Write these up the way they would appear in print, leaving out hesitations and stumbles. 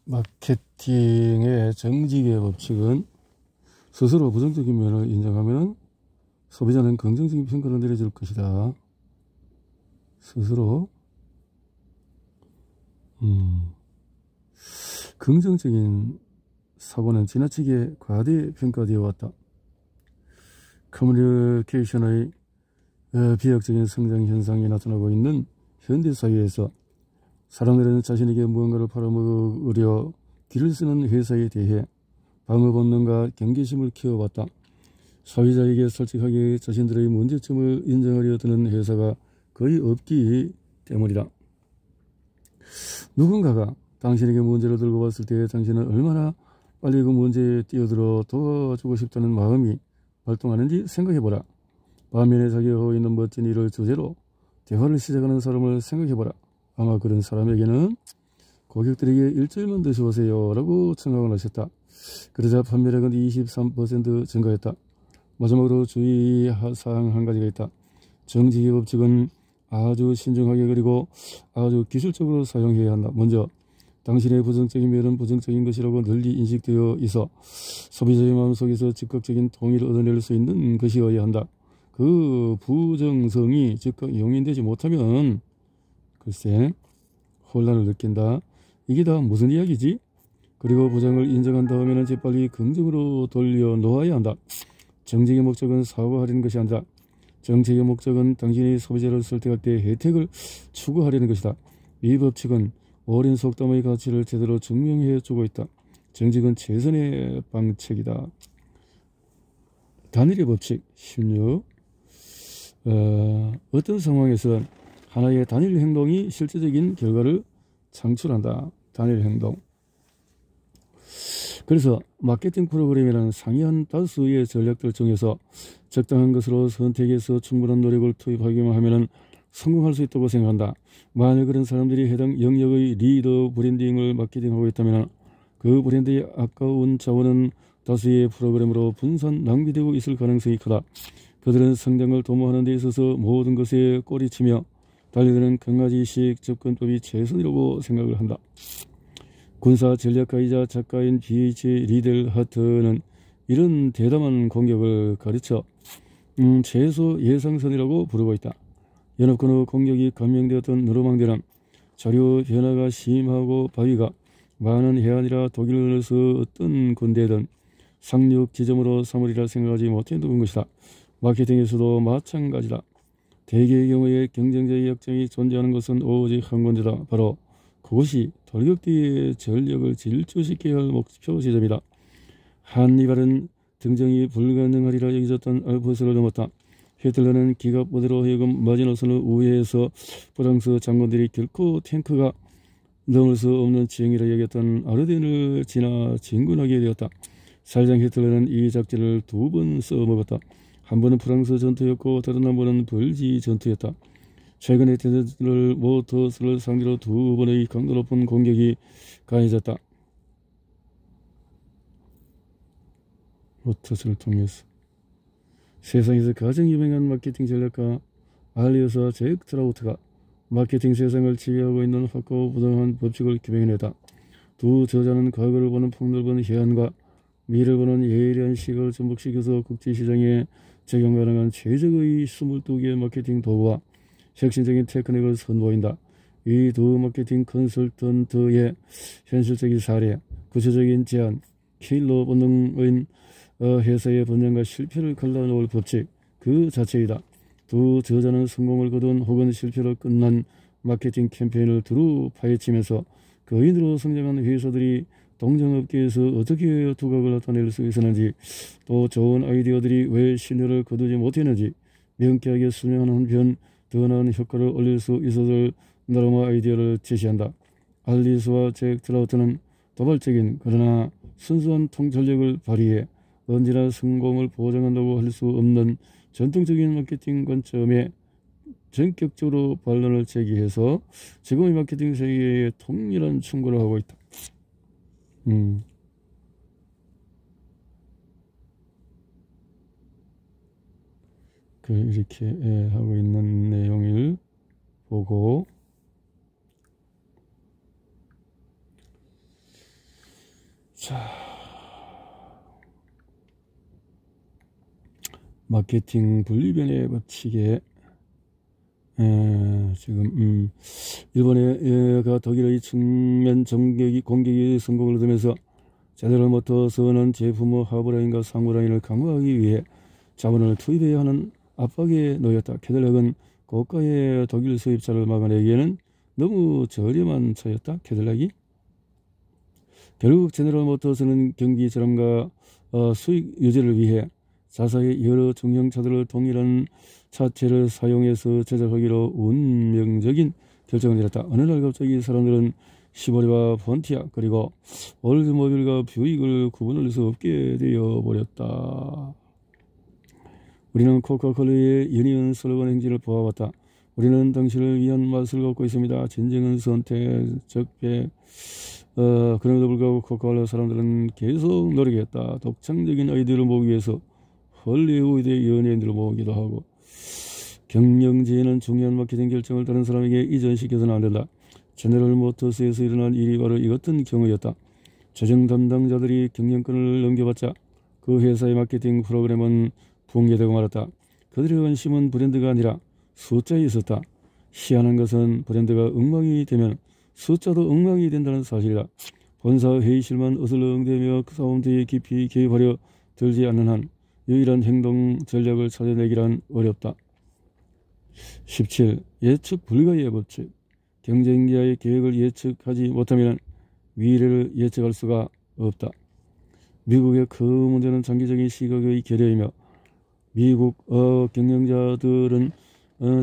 마케팅의 정직의 법칙은 스스로 부정적인 면을 인정하면 소비자는 긍정적인 평가를 내려줄 것이다. 스스로 긍정적인 사고는 지나치게 과대평가되어 왔다. 커뮤니케이션의 비약적인 성장 현상이 나타나고 있는 현대사회에서 사람들은 자신에게 무언가를 팔아먹으려 길을 쓰는 회사에 대해 방어 본능과 경계심을 키워왔다. 소비자에게 솔직하게 자신들의 문제점을 인정하려 드는 회사가 거의 없기 때문이다. 누군가가 당신에게 문제를 들고 왔을 때 당신은 얼마나 빨리 그 문제에 뛰어들어 도와주고 싶다는 마음이 발동하는지 생각해보라. 반면에 자기가 하고 있는 멋진 일을 주제로 대화를 시작하는 사람을 생각해보라. 아마 그런 사람에게는 고객들에게 일주일만 더 쉬어오세요 라고 청각을 하셨다. 그러자 판매량은 23% 증가했다. 마지막으로 주의사항 한 가지가 있다. 정직의 법칙은 아주 신중하게 그리고 아주 기술적으로 사용해야 한다. 먼저 당신의 부정적인 면은 부정적인 것이라고 널리 인식되어 있어 소비자의 마음속에서 즉각적인 동의를 얻어낼 수 있는 것이어야 한다. 그 부정성이 즉각 용인되지 못하면 글쎄 혼란을 느낀다. 이게 다 무슨 이야기지? 그리고 부정을 인정한 다음에는 재빨리 긍정으로 돌려놓아야 한다. 정직의 목적은 사고하려는 것이 아니라 정책의 목적은 당신이 소비자를 설득할 때 혜택을 추구하려는 것이다. 이 법칙은 오랜 속담의 가치를 제대로 증명해주고 있다. 정직은 최선의 방책이다. 단일의 법칙 16. 어떤 상황에서 하나의 단일 행동이 실제적인 결과를 창출한다. 단일 행동. 그래서 마케팅 프로그램이라는 상이한 다수의 전략들 중에서 적당한 것으로 선택해서 충분한 노력을 투입하기만 하면 성공할 수 있다고 생각한다. 만약 그런 사람들이 해당 영역의 리더 브랜딩을 마케팅하고 있다면 그 브랜드의 아까운 자원은 다수의 프로그램으로 분산 낭비되고 있을 가능성이 크다. 그들은 성장을 도모하는 데 있어서 모든 것에 꼬리치며 달리들은 강아지식 접근법이 최선이라고 생각을 한다. 군사 전략가이자 작가인 B.H. 리델 하트는 이런 대담한 공격을 가르쳐 최소 예상선이라고 부르고 있다. 연합군 후 공격이 감명되었던 노르망디는 자료 변화가 심하고 바위가 많은 해안이라 독일로서 어떤 군대든 상륙 지점으로 삼으리라 생각하지 못했던 것이다. 마케팅에서도 마찬가지다. 대개의 경우에 경쟁자의 약점이 존재하는 것은 오직 한 군데다. 바로 그것이 돌격뒤의 전력을 질주시켜야 할 목표 지점이다. 한니발은 등정이 불가능하리라 여겨졌던 알프스를 넘었다. 히틀러는 기갑부대로 하여금 마지노선을 우회해서 프랑스 장군들이 결코 탱크가 넘을 수 없는 지형이라 여겼던 아르덴을 지나 진군하게 되었다. 사실상 히틀러는 이 작전을 2번 써먹었다. 한 번은 프랑스 전투였고 다른 한 번은 벌지 전투였다. 최근에 테슬라 모터스를 상대로 2번의 강도 높은 공격이 가해졌다. 모터스를 통해서 세상에서 가장 유명한 마케팅 전략가 알리어스와 잭 트라우트가 마케팅 세상을 지배하고 있는 확고하고 부당한 법칙을 규명해냈다. 두 저자는 과거를 보는 폭넓은 해안과 미래를 보는 예리한 시각을 접목시켜서 국제시장에 적용 가능한 최적의 22개의 마케팅 도구와 혁신적인 테크닉을 선보인다. 이 두 마케팅 컨설턴트의 현실적인 사례, 구체적인 제안, 킬러 본능인 회사의 번영과 실패를 갈라놓을 법칙 그 자체이다. 두 저자는 성공을 거둔 혹은 실패로 끝난 마케팅 캠페인을 두루 파헤치면서 거인으로 성장한 회사들이 동종업계에서 어떻게 두각을 나타낼 수 있었는지, 또 좋은 아이디어들이 왜 신뢰를 거두지 못했는지 명쾌하게 설명하는 한편 더 나은 효과를 올릴 수 있었을 나름의 아이디어를 제시한다. 알리스와 잭 트라우트는 도발적인 그러나 순수한 통찰력을 발휘해 언제나 성공을 보장한다고 할 수 없는 전통적인 마케팅 관점에 전격적으로 반론을 제기해서 지금의 마케팅 세계에 통일한 충고를 하고 있다. 이렇게 하고 있는 내용을 보고 자, 마케팅 분리변의 법칙에 지금 일본의 독일의 측면 공격이 성공을 얻으면서 제대로 모터스는 제품의 하부라인과 상부라인을 강화하기 위해 자본을 투입해야 하는 압박에 놓였다. 캐딜락은 고가의 독일 수입차를 막아내기에는 너무 저렴한 차였다. 캐딜락이 결국 제너럴 모터스는 경기 저감과 수익 유지를 위해 자사의 여러 중형차들을 동일한 차체를 사용해서 제작하기로 운명적인 결정을 내렸다. 어느 날 갑자기 사람들은 시보리와 폰티아 그리고 올드모빌과 뷰익을 구분할 수 없게 되어버렸다. 우리는 코카콜라의 연이은 슬로건 행진을 보아왔다. 우리는 당신을 위한 맛을 갖고 있습니다. 진정한 선택, 적백. 그럼에도 불구하고 코카콜라 사람들은 계속 노력했다. 독창적인 아이디어를 모으기 위해서 헐리우드의 연예인들을 모으기도 하고 경영지에는 중요한 마케팅 결정을 다른 사람에게 이전시켜서는 안 된다. 제너럴 모터스에서 일어난 일이 바로 이 같은 경우였다. 재정 담당자들이 경영권을 넘겨받자 그 회사의 마케팅 프로그램은 붕괴되고 말았다. 그들의 관심은 브랜드가 아니라 숫자에 있었다. 희한한 것은 브랜드가 엉망이 되면 숫자도 엉망이 된다는 사실이다. 본사 회의실만 어슬렁대며 그 싸움터에 깊이 개입하려 들지 않는 한 유일한 행동 전략을 찾아내기란 어렵다. 17. 예측 불가의 법칙. 경쟁자의 계획을 예측하지 못하면 미래를 예측할 수가 없다. 미국의 그 문제는 장기적인 시각의 결여이며 미국 경영자들은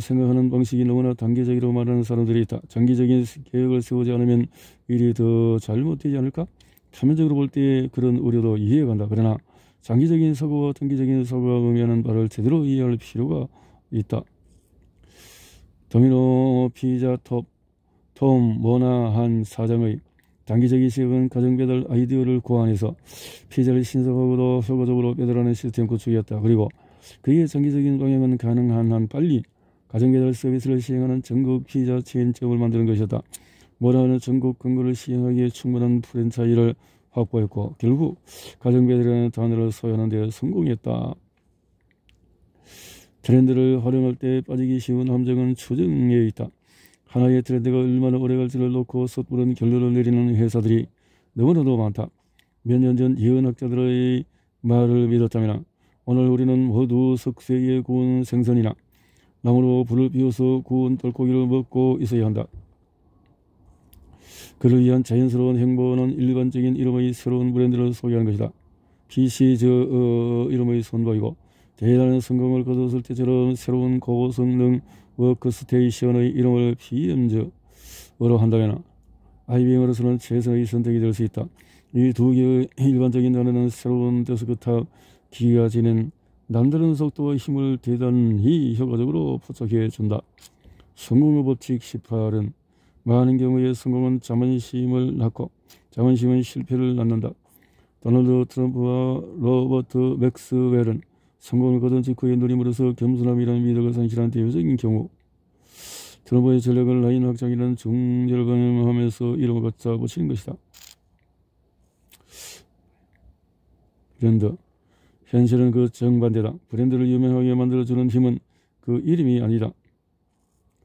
생각하는 방식이 너무나 단계적으로 말하는 사람들이 있다. 장기적인 계획을 세우지 않으면 일이 더 잘못되지 않을까? 표면적으로 볼 때 그런 우려도 이해간다. 그러나 장기적인 사고와 단기적인 사고가 의미하는 바를 제대로 이해할 필요가 있다. 도미노 피자 톰 모나한 사장의 단기적인 시각은 가정배달 아이디어를 고안해서 피자를 신속하고도 효과적으로 배달하는 시스템 구축이었다. 그리고 그의 장기적인 방향은 가능한 한 빨리 가정배달 서비스를 시행하는 전국 피자 체인점을 만드는 것이었다. 모나는 전국 근거를 시행하기에 충분한 프랜차이즈를 확보했고 결국 가정배달이라는 단어를 소유하는 데 성공했다. 트렌드를 활용할 때 빠지기 쉬운 함정은 추정에 있다. 하나의 트렌드가 얼마나 오래갈지를 놓고 섣부른 결론을 내리는 회사들이 너무나도 많다. 몇 년 전 예언학자들의 말을 믿었다면 오늘 우리는 모두 석쇠에 구운 생선이나 나무로 불을 피워서 구운 덜고기를 먹고 있어야 한다. 그를 위한 자연스러운 행보는 일반적인 이름의 새로운 브랜드를 소개하는 것이다. PC 이름의 선보이고 대단한 성공을 거뒀을 때처럼 새로운 고성능 워크스테이션의 이름을 PM으로 한다면 IBM으로서는 최선의 선택이 될 수 있다. 이 두 개의 일반적인 단어는 새로운 데스크탑 기기가 지닌 남다른 속도와 힘을 대단히 효과적으로 포착해 준다. 성공의 법칙 18은 많은 경우에 성공은 자만심을 낳고 자만심은 실패를 낳는다. 도널드 트럼프와 로버트 맥스웰은 성공을 거둔 직후에 누림으로써 겸손함이라는 미덕을 상실한 대표적인 경우. 트럼프의 전략을 라인 확장이라는 중절을 방임하면서 이름을 갖다 붙이는 것이다. 브랜드. 현실은 그 정반대다. 브랜드를 유명하게 만들어주는 힘은 그 이름이 아니다.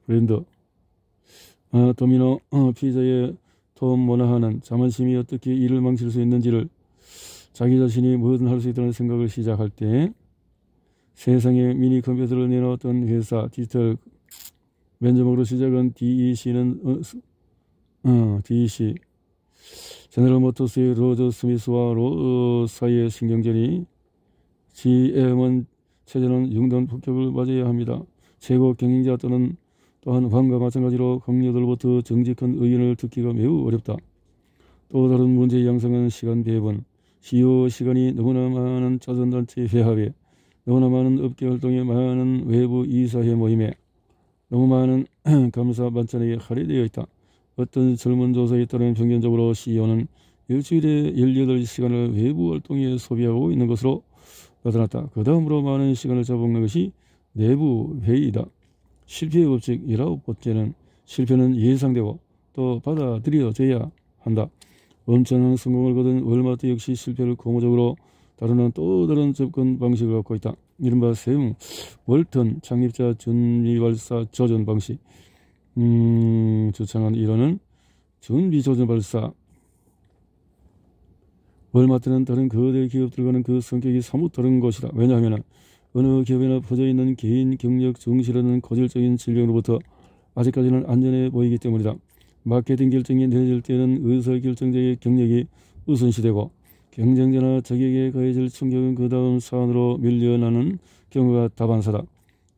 브랜드. 도미노 피자의 톰 모나한은 자만심이 어떻게 일을 망칠 수 있는지를 자기 자신이 뭐든 할 수 있다는 생각을 시작할 때 세상에 미니 컴퓨터를 내놓았던 회사 디지털 맨저먹으로 시작한 DEC는 DEC 제너럴 모터스의 로저 스미스와 사이의 신경전이 GM은 체제는 융단 폭격을 맞아야 합니다. 최고 경영자 또한 왕과 마찬가지로 강요들로부터 정직한 의견을 듣기가 매우 어렵다. 또 다른 문제의 양상은 시간 배분. CEO 시간이 너무나 많은 자선단체 회합에 너무나 많은 업계 활동에 많은 외부 이사회 모임에 너무 많은 감사 만찬에 할애되어 있다. 어떤 젊은 조사에 따르면 평균적으로 CEO는 일주일에 18시간을 외부 활동에 소비하고 있는 것으로 나타났다. 그 다음으로 많은 시간을 잡아먹는 것이 내부 회의이다. 실패의 법칙 19번째는 실패는 예상되고 또 받아들여져야 한다. 엄청난 성공을 거둔 월마트 역시 실패를 고무적으로 다루는 또 다른 접근 방식을 갖고 있다. 이른바 샘 월턴 창립자 준비발사 조전 방식. 주창한 이론은 준비조전 발사. 월마트는 다른 거대 기업들과는 그 성격이 사뭇 다른 것이다. 왜냐하면 어느 기업에나 퍼져있는 개인 경력 정시라는 고질적인 질병으로부터 아직까지는 안전해 보이기 때문이다. 마케팅 결정이 내려질 때는 의사결정자의 경력이 우선시되고 경쟁자나 적에게 가해질 충격은 그 다음 사안으로 밀려나는 경우가 다반사다.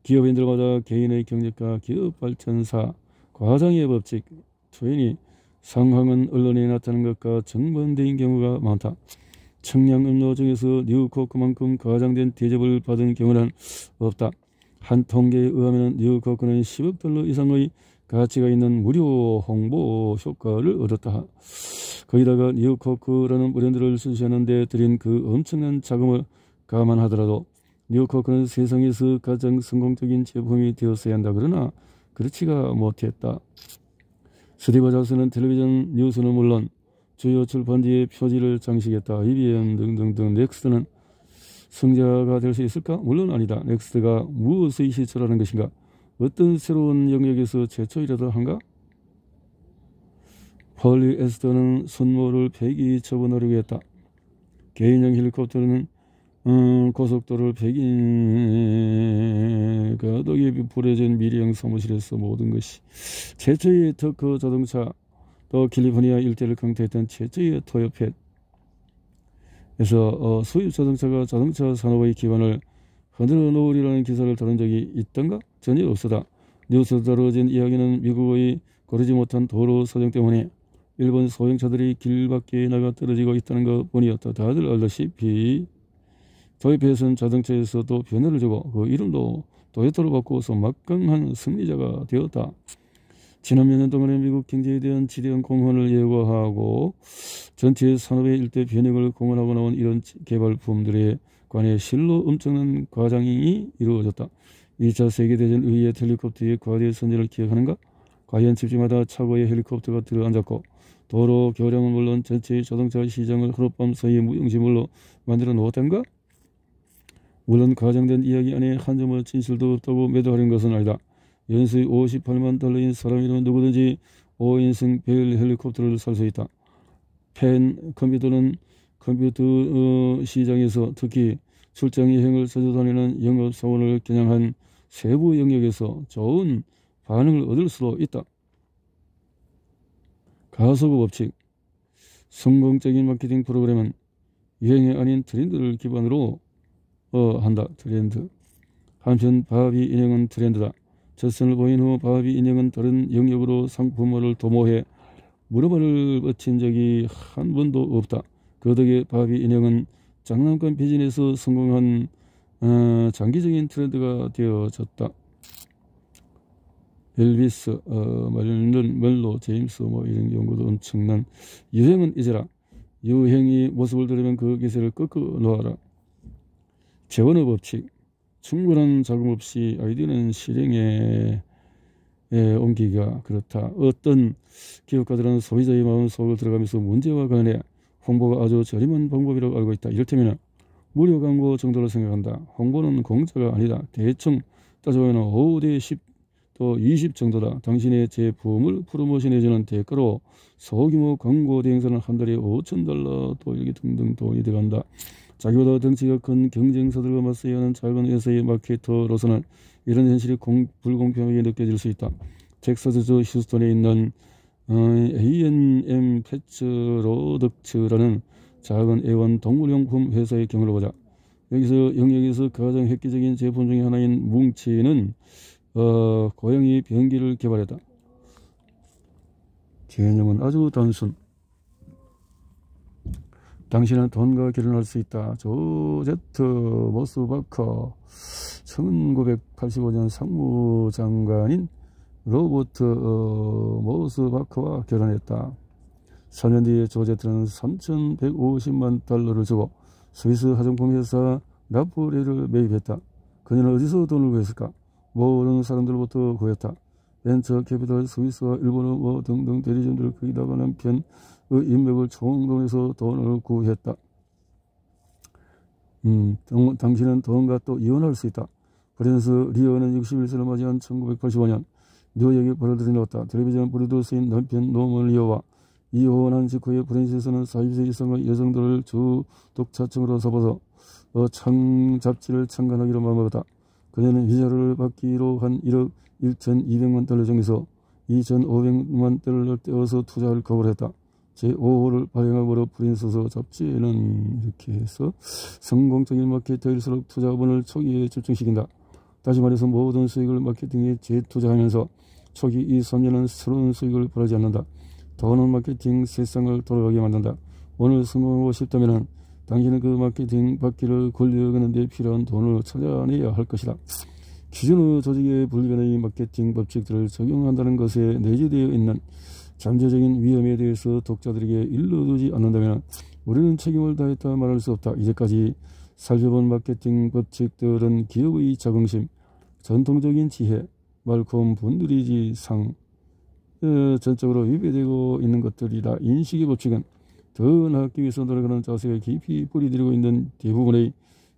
기업인들마다 개인의 경력과 기업 발전사, 과장의 법칙, 투인이 상황은 언론에 나타난 것과 정반대인 경우가 많다. 청량 음료 중에서 뉴코크만큼 과장된 대접을 받은 경우는 없다. 한 통계에 의하면 뉴코크는 10억 달러 이상의 가치가 있는 무료 홍보 효과를 얻었다. 거기다가 뉴코크라는 브랜드를 출시하는 데 들인 그 엄청난 자금을 감안하더라도 뉴코크는 세상에서 가장 성공적인 제품이 되었어야 한다. 그러나 그렇지가 못했다. 스티브 잡스는 텔레비전 뉴스는 물론 주요 출판지의 표지를 장식했다. IBM 등등등. 넥스트는 성자가 될 수 있을까? 물론 아니다. 넥스트가 무엇의 시초라는 것인가? 어떤 새로운 영역에서 최초이라도 한가? 폴리에스터는 손모를 폐기 처분하려고 했다. 개인용 헬리콥터는 고속도로를 폐기 가덕이 부풀어진 미래형 사무실에서 모든 것이 최초의 터크 자동차 또 캘리포니아 일대를 강타했던 최초의 토요펫에서 수입 자동차가 자동차 산업의 기반을 흔들어 놓으리라는 기사를 다룬 적이 있던가? 전혀 없었다. 뉴스에 다뤄진 이야기는 미국의 고르지 못한 도로 사정 때문에 일본 소형차들이 길 밖에 나가 떨어지고 있다는 것뿐이었다. 다들 알다시피 토요펫은 자동차에서도 변화를 주고 그 이름도 토요타로 바꾸어서 막강한 승리자가 되었다. 지난 몇 년 동안의 미국 경제에 대한 지대한 공헌을 예고하고 전체 산업의 일대 변혁을 공헌하고 나온 이런 개발품들에 관해 실로 엄청난 과장이 이루어졌다. 2차 세계대전 이후의 헬리콥터의 과대 선진을 기억하는가? 과연 집집마다 차고에 헬리콥터가 들어앉았고 도로 교량은 물론 전체 자동차 시장을 하룻밤 사이에 무용지물로 만들어 놓았던가? 물론 과장된 이야기 안에 한 점의 진실도 없다고 매도하려는 것은 아니다. 연수의 58만 달러인 사람이라면 누구든지 5인승 벨 헬리콥터를 살 수 있다. 펜 컴퓨터는 컴퓨터 시장에서 특히 출장 여행을 자주 다니는 영업사원을 겨냥한 세부 영역에서 좋은 반응을 얻을 수도 있다. 가소그 법칙. 성공적인 마케팅 프로그램은 유행이 아닌 트렌드를 기반으로 한다. 트렌드. 한편 바비 인형은 트렌드다. 저선을 보인 후 바비 인형은 다른 영역으로 상품화를 도모해 무릎을 뻗친 적이 한 번도 없다. 그 덕에 바비 인형은 장난감 비즈니스에서 성공한 장기적인 트렌드가 되어졌다. 엘비스, 말린 멜로, 제임스 이런 경우도 엄청난. 유행은 잊어라. 유행이 모습을 들으면 그 기세를 꺾어 놓아라. 재원의 법칙. 충분한 자금 없이 아이디어는 실행에 옮기기가 그렇다. 어떤 기업가들은 소비자의 마음속을 들어가면서 문제와 관련해 홍보가 아주 저렴한 방법이라고 알고 있다. 이를테면 무료 광고 정도로 생각한다. 홍보는 공짜가 아니다. 대충 따져보면 5대 10 또 20 정도다. 당신의 제품을 프로모션해주는 대가로 소규모 광고 대행사는 한 달에 $5,000 또 이렇게 등등 돈이 들어간다. 자기보다 덩치가 큰 경쟁사들과 맞서야 하는 작은 회사의 마케터로서는 이런 현실이 불공평하게 느껴질 수 있다. 텍사스주 휴스턴에 있는 A&M 패츠로덕츠라는 작은 애완 동물용품 회사의 경우를 보자. 여기서 영역에서 가장 획기적인 제품 중에 하나인 뭉치는 고양이 변기를 개발했다. 개념은 아주 단순. 당신은 돈과 결혼할 수 있다. 조제트 모스바커 1985년 상무장관인 로버트 모스바커와 결혼했다. 4년 뒤에 조제트는 $3,150만 주고 스위스 화장품 회사 라포레를 매입했다. 그녀는 어디서 돈을 구했을까? 모르는 사람들로부터 구했다. 벤처 캐피탈 스위스와 일본어 등등 대리점들 거기다가 남편 인맥을 총동해서 돈을 구했다. 당신은 돈과 또 이혼할 수 있다. 프린스 리어는 61세를 맞이한 1985년 뉴욕에 벌어들여 놓았다. 텔레비전 프로듀서인 남편 노먼 리어와 이혼한 직후에 프린세스는 40세 이상의 여성들을 주 독자층으로 잡아서 잡지를 창간하기로 마음먹었다. 그녀는 비자를 받기로 한 1억 1,200만 달러 중에서 2,500만 달러를 떼어서 투자할 각오를 했다. 제5호를 발행함으로 프린세스 잡지에는 이렇게 해서 성공적인 마케터일수록 투자본을 초기에 집중시킨다. 다시 말해서 모든 수익을 마케팅에 재투자하면서 초기 2, 3년은 새로운 수익을 벌하지 않는다. 돈은 마케팅 세상을 돌아가게 만든다. 오늘 성공하고 싶다면 당신은 그 마케팅 바퀴를 굴려가는 데 필요한 돈을 찾아내야 할 것이다. 기존의 조직의 불변의 마케팅 법칙들을 적용한다는 것에 내재되어 있는 잠재적인 위험에 대해서 독자들에게 일러두지 않는다면 우리는 책임을 다했다 말할 수 없다. 이제까지 살펴본 마케팅 법칙들은 기업의 자긍심, 전통적인 지혜, 말콤 분들이지 전적으로 위배되고 있는 것들이다. 인식의 법칙은 더 나아가기 위해서 노력하는 자세가 깊이 뿌리들이고 있는 대부분의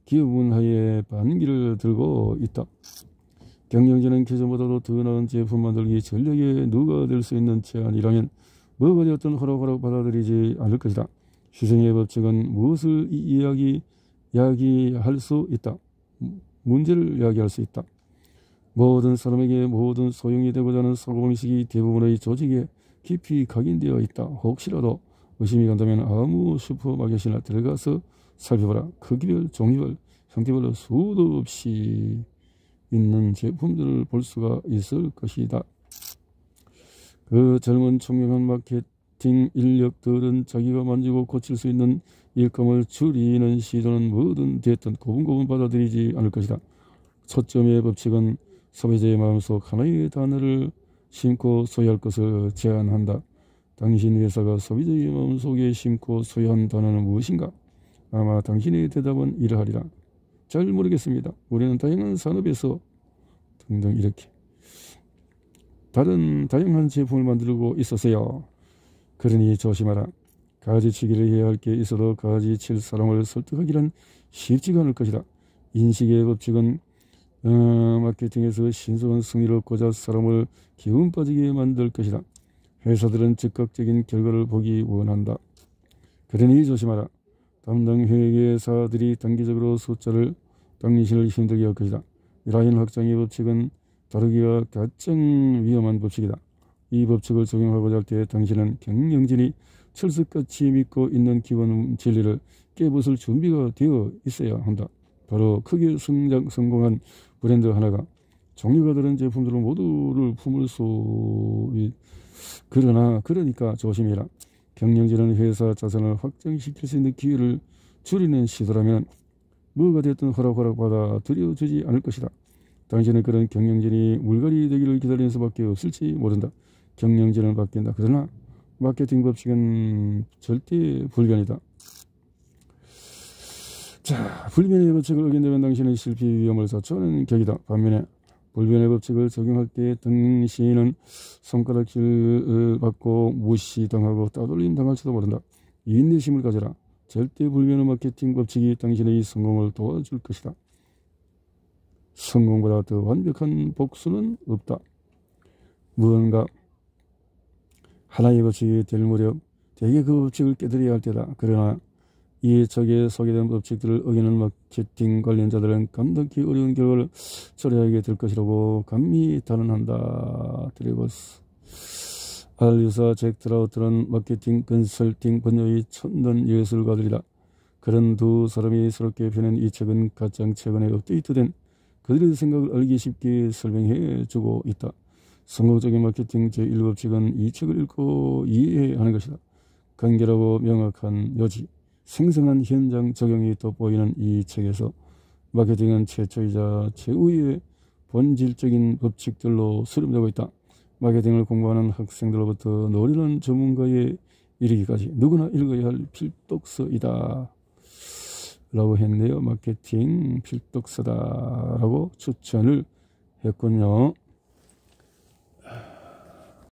기업 문화의 반기를 들고 있다. 경영진은 기존보다도 더 나은 제품 만들기 전략에 누가 될 수 있는 제안이라면 뭐가 되었든 호락호락 받아들이지 않을 것이다. 희생의 법칙은 무엇을 이야기할 수 있다. 문제를 이야기할 수 있다. 모든 사람에게 모든 소용이 되고자 하는 사고방식이 대부분의 조직에 깊이 각인되어 있다. 혹시라도 의심이 간다면 아무 슈퍼마켓이나 들어가서 살펴보라. 크기별, 종류별, 형태별로 수도 없이 있는 제품들을 볼 수가 있을 것이다. 그 젊은 총명한 마케팅 인력들은 자기가 만지고 고칠 수 있는 일감을 줄이는 시도는 뭐든 됐든 고분고분 받아들이지 않을 것이다. 초점의 법칙은 소비자의 마음속 하나의 단어를 심고 소유할 것을 제안한다. 당신 회사가 소비자의 마음속에 심고 소유한 단어는 무엇인가? 아마 당신의 대답은 이러하리라. 잘 모르겠습니다. 우리는 다양한 산업에서 등등 이렇게 다양한 제품을 만들고 있었어요. 그러니 조심하라. 가지치기를 해야 할 게 있어도 가지칠 사람을 설득하기란 쉽지가 않을 것이다. 인식의 법칙은 마케팅에서 신속한 승리를 얻고자 사람을 기운 빠지게 만들 것이다. 회사들은 즉각적인 결과를 보기 원한다. 그러니 조심하라. 담당 회계사들이 단기적으로 숫자를 당신을 힘들게 할 것이다. 라인 확장의 법칙은 다루기가 가장 위험한 법칙이다. 이 법칙을 적용하고자 할 때 당신은 경영진이 철석같이 믿고 있는 기본 진리를 깨부술 준비가 되어 있어야 한다. 바로 크게 성공한 브랜드 하나가 종류가 다른 제품들을 모두를 품을 수 그러니까 조심해라. 경영진은 회사 자산을 확장시킬 수 있는 기회를 줄이는 시도라면 뭐가 됐든 호락호락 받아들여주지 않을 것이다. 당신은 그런 경영진이 물갈이 되기를 기다리는 수밖에 없을지 모른다. 경영진은 바뀐다. 그러나 마케팅 법칙은 절대 불변이다. 자, 불변의 법칙을 어긴다면 당신은 실패 위험을 자초하는 격이다. 반면에 불변의 법칙을 적용할 때 당신은 손가락질을 받고 무시당하고 따돌림 당할지도 모른다. 인내심을 가져라. 절대 불변의 마케팅 법칙이 당신의 성공을 도와줄 것이다. 성공보다 더 완벽한 복수는 없다. 무언가 하나의 법칙이 될 무렵 대개 그 법칙을 깨뜨려야 할 때다. 그러나 이에 적에 소개된 법칙들을 어기는 마케팅 관련자들은 감당하기 어려운 결과를 초래하게 될 것이라고 감히 단언한다. 드레버스 알류사 잭 트라우트는 마케팅 컨설팅 분야의 첨단 예술가들이다. 그런 두 사람이 새롭게 펴낸 이 책은 가장 최근에 업데이트된 그들의 생각을 알기 쉽게 설명해 주고 있다. 성공적인 마케팅 제1법칙은 이 책을 읽고 이해해야 하는 것이다. 간결하고 명확한 요지, 생생한 현장 적용이 돋보이는 이 책에서 마케팅은 최초이자 최후의 본질적인 법칙들로 수렴되고 있다. 마케팅을 공부하는 학생들로부터 노련한 전문가에 이르기까지 누구나 읽어야 할 필독서이다. 라고 했네요. 마케팅 필독서다 라고 추천을 했군요.